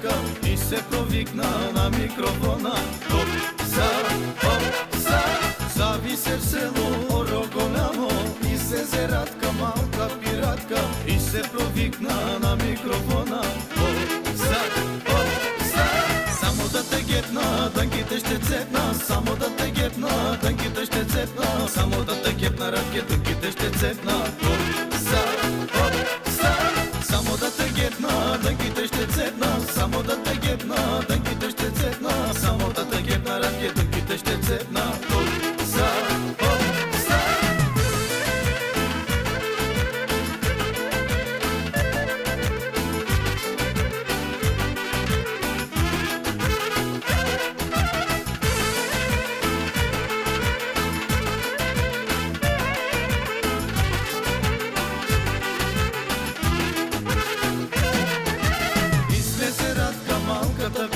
пиратка и се провикна на микрофона. Хоп, за, зависе в село оро голямо и се зератка, малка пиратка и се провикна на микрофона. Хоп, за, само да те гепна, дънките ще цепна, само да те гепна, дънките ще цепна, само да те гепна, радке, дънките ще цепна. Хоп, за, само да те гепна, дънките ще цепна, само да те гепна, дънките ще цепна, само да те гепна, радке, дънките ще цепна. Хоп, за,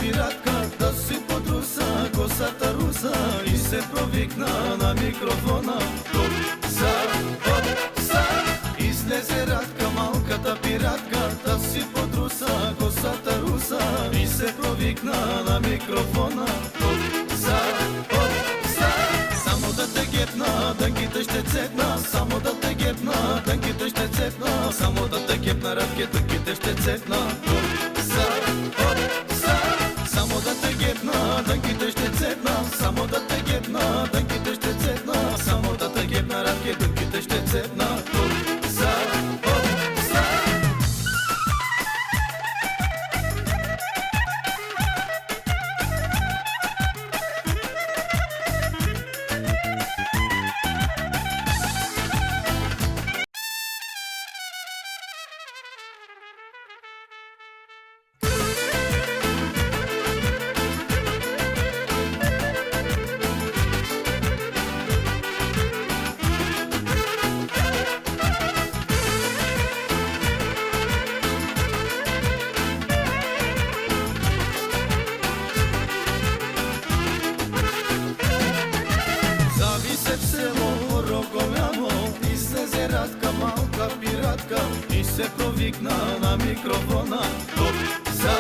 пиратка да си подруса косата руса и се провикна на микрофона. Хоп, за, излезе Радка, малката пиратка да си подруса косата руса и се провикна на микрофона. Хоп, за, само да те гепна, дънките ще цепна, само да те гепна, дънките ще цепна, само да те гепна, Радке, дънките ще цепна. Хоп, за, само да те гепна, дънките ще цепна, само да те гепна, дънките ще цепна, само да те гепна, Радке, дънките ще цепна. Хоп, за, и се провикна на микрофона. Хоп, за,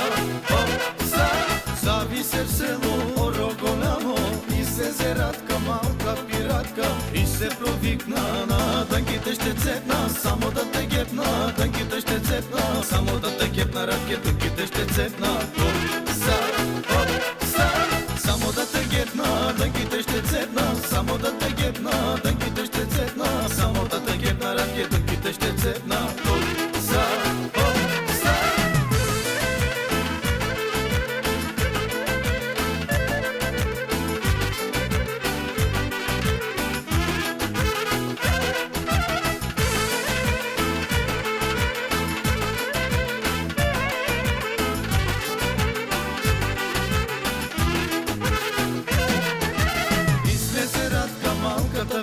зависе в село оро голямо и се зератка, малка пиратка и се провикна на дънките ще цепна, само да те гепна, дънките ще цепна, само да те гепна, Радке, дънките ще цепна. Хоп, за, само да те гепна, дънките ще цепна, само да те гепна, дънките ще цепна, само да те гепна, Радке, дънките ще цепна. Хоп, за,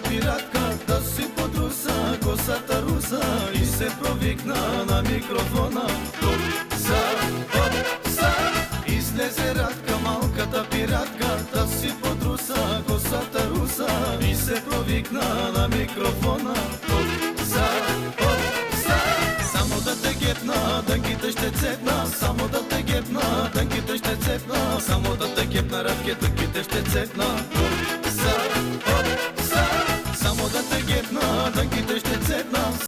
пиратка да си подруса косата руса и се провикна на микрофона. Хоп, за, излезе Радка, малката пиратка да си подруса косата руса и се провикна на микрофона. Хоп, за, само да те гепна, дънките ще цепна, само да те гепна, дънките ще цепна, само да те гепна, Радке, дънките ще цепна.